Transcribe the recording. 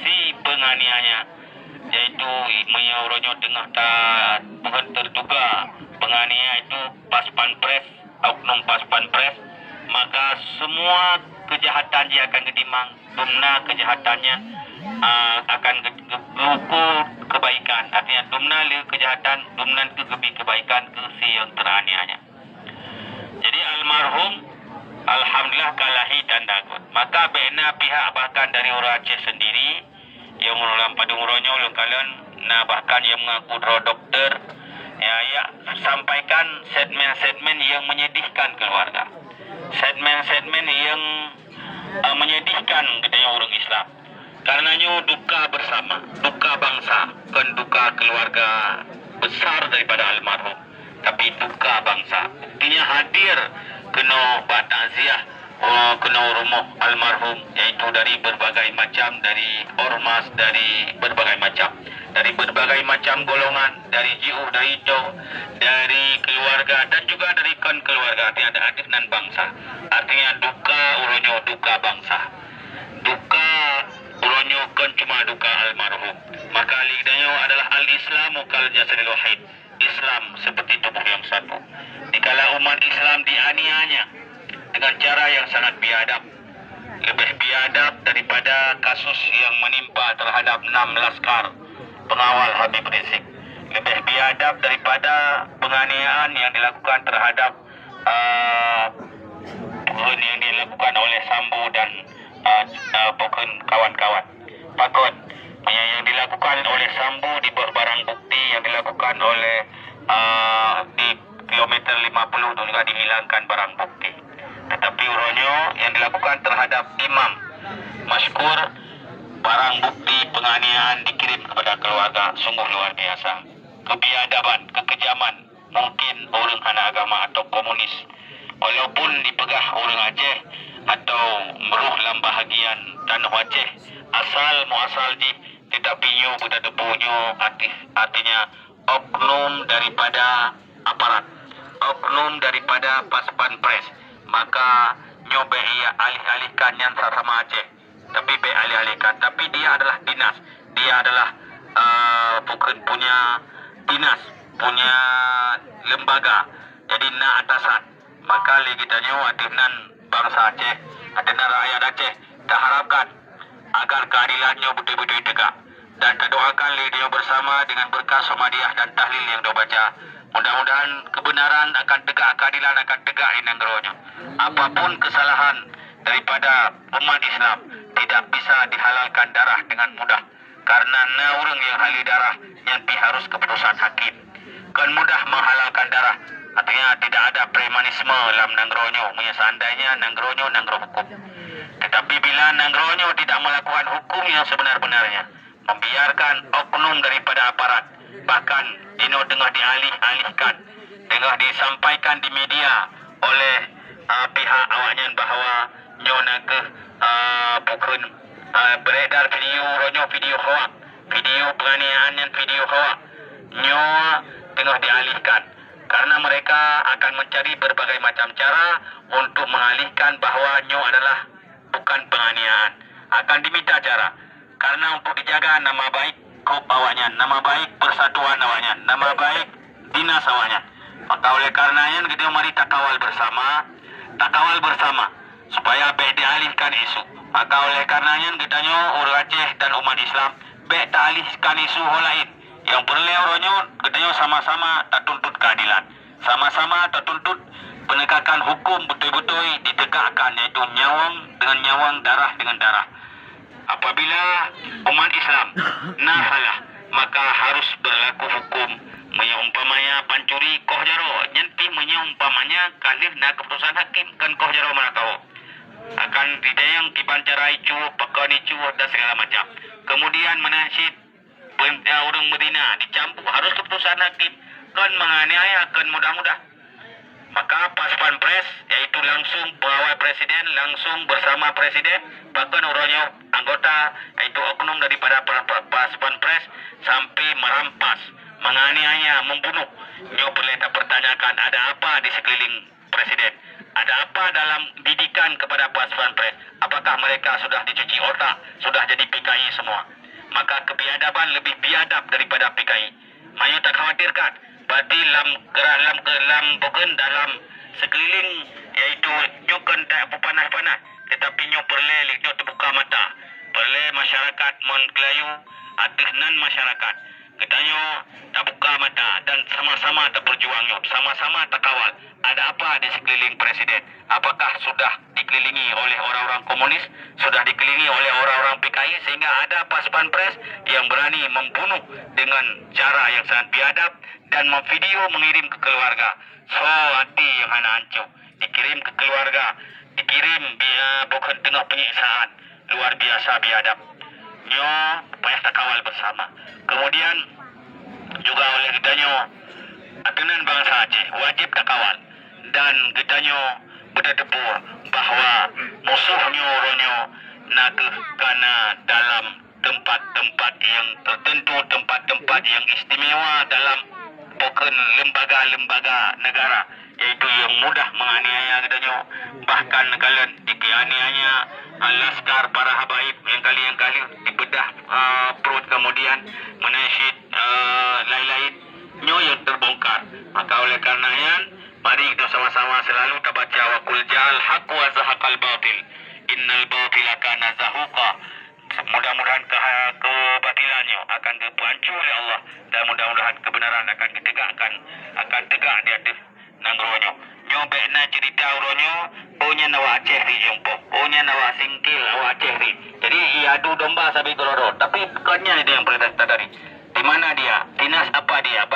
si penganiaya, yaitu menyoronyo tengah terduga penganiaya itu pas pampres, oknum pas pampres, maka semua kejahatan dia akan gedimang, dumna kejahatannya akan gugur kebaikan. Artinya dumna le kejahatan, dumna ke kebaikan ke si yang teraniaya. Jadi almarhum alhamdulillah kalahi dan dagut. Maka bena pihak bahkan dari orang Aceh sendiri yang ulang pada uronyo ulang kalian, nah bahkan yang mengaku dokter ya sampaikan segmen-segmen yang menyedihkan keluarga, segmen-segmen yang menyedihkan katanya orang Islam. Karenanya duka bersama, duka bangsa, bukan duka keluarga besar daripada almarhum, tapi duka bangsa. Buktinya hadir kena takziah, kena rumah almarhum, yaitu dari berbagai macam, dari ormas, dari berbagai macam golongan, dari jiu, dari jauh, dari keluarga dan juga dari kon keluarga. Artinya ada adik dan bangsa. Artinya duka uronyo duka bangsa, duka uronyo kan cuma duka almarhum. Maka ligdanyo adalah al-Islamu kal jasadil wahid. Islam seperti tubuh yang satu. Dikala umat Islam dianiaya dengan cara yang sangat biadab, lebih biadab daripada kasus yang menimpa terhadap 6 laskar pengawal Habib Rizik, lebih biadab daripada penganiayaan yang dilakukan terhadap yang dilakukan oleh Sambo dan bukan kawan-kawan. Pakut yang dilakukan oleh Sambo di barang bukti yang dilakukan oleh di kilometer 50 itu juga dihilangkan barang bukti. Tetapi uronyo yang dilakukan terhadap Imam Mashkur, barang bukti penganiayaan dikirim kepada keluarga, sungguh luar biasa. Kebiadaban, kekejaman, mungkin orang hana agama atau komunis, walaupun dipegah orang Aceh atau meruh dalam bahagian tanah Aceh, asal muasal di tetapi nyo budak depunyo aktif, artinya oknum daripada aparat, oknum daripada paspan pres, maka nyobe ia alih-alihkan yang sama Aceh, tapi be alih-alihkan, tapi dia adalah dinas, dia adalah bukan punya dinas, punya lembaga, jadi na atasan. Maka kita nyo adinan bangsa Aceh, adinan rakyat Aceh, tak harapkan agar keadilannya betul-betul tegak, dan kita doakan dia bersama dengan berkah Somadiah dan tahlil yang dia baca. Mudah-mudahan kebenaran akan tegak, keadilan akan tegak di negaranya. Apapun kesalahan daripada umat Islam tidak bisa dihalalkan darah dengan mudah, karena orang yang halal darah yang harus keputusan hakim. Kan mudah menghalalkan darah, artinya tidak ada premanisme dalam nangronyo. Seandainya nangronyo hukum, tetapi bila nangronyo tidak melakukan hukum yang sebenar-benarnya, membiarkan oknum daripada aparat, bahkan dino tengah dialih-alihkan, tengah disampaikan di media oleh pihak awaknya bahawa nyona ke bukan beredar video hoak, video penganiayaan yang video hoak, nyawa tengah dialihkan, karena mereka akan mencari berbagai macam cara untuk mengalihkan bahawa nyo adalah bukan penganiayaan. Akan diminta cara, karena untuk dijaga nama baik kop awaknya, nama baik persatuan awaknya, nama baik dinas awaknya. Maka oleh karenanya kita mari takawal bersama supaya be dialihkan isu. Maka oleh karenanya kita nyo orang Aceh dan umat Islam be dialihkan isu lain yang berleoronyo, kita nyo sama-sama tak tuntut keadilan, sama-sama tak tuntut penegakan hukum betul-betul ditegakkan, yaitu nyawang dengan nyawang, darah dengan darah. Apabila umat Islam nahalah, maka harus berlaku hukum. Menyumpamanya pancuri koh jaro, nyanti menyumpamanya kalih na keputusan hakim kan koh jaro mana tahu akan didayang kibancarai cuh, pakani cuh dan segala macam. Kemudian menasib orang Medina dicampur, harus keputusan hakim kan menganiaya kan mudah-mudah. Maka paspan pres, yaitu langsung pegawai presiden, langsung bersama presiden, bahkan orangnya anggota, yaitu oknum daripada paspan pres, sampai merampas, menganiaya, membunuh. Nyo boleh tak pertanyakan ada apa di sekeliling Presiden. Ada apa dalam bidikan kepada pasukan pres? Apakah mereka sudah dicuci otak, sudah jadi PKI semua? Maka kebiadaban lebih biadab daripada PKI. Mayu tak khawatirkan. Berarti bukan dalam sekeliling iaitu nyukan tak panas-panas, tetapi nyu perle nyu terbuka mata. Perle masyarakat Mon Kelayu atas nan masyarakat. Katanya tak buka mata dan sama-sama tak berjuang, sama-sama tak kawal. Ada apa di sekeliling Presiden? Apakah sudah dikelilingi oleh orang-orang komunis? Sudah dikelilingi oleh orang-orang PKI sehingga ada pasukan pres yang berani membunuh dengan cara yang sangat biadab dan memvideo mengirim ke keluarga. So hati yang anak hancur. Dikirim ke keluarga, dikirim bukan tengah penyiksaan. Luar biasa biadab. Nyo payah tak kawal bersama. Kemudian juga oleh kitanya atenan bangsa Aceh wajib tak kawal, dan kitanya bertepur bahawa musuhnya oronyo nak kana dalam tempat-tempat yang tertentu, tempat-tempat yang istimewa dalam bukan lembaga-lembaga negara, iaitu yang mudah menganiaya kitanya, bahkan kalian dianiaya laskar para habaib yang kali dibedah perut kemudian menasyid lain-lain nyo yang terbongkar. Maka oleh karenanya mari kita sama-sama selalu baca wa qul ja'al haqq wa zahaqal batil innal batila kana zahuqa. Mudah-mudahan kebatilannya akan dipancung oleh Allah dan mudah-mudahan kebenaran akan ditegakkan, akan tegak di atas nangronyo. Nyo bekna cerita uronyo punya nawa Aceh ri jumpo, punya nawa singkil nawa Aceh ri. Jadi adu domba sabi goloro, tapi bukannya itu yang perintah tadi. Di mana dia? Dinas apa dia?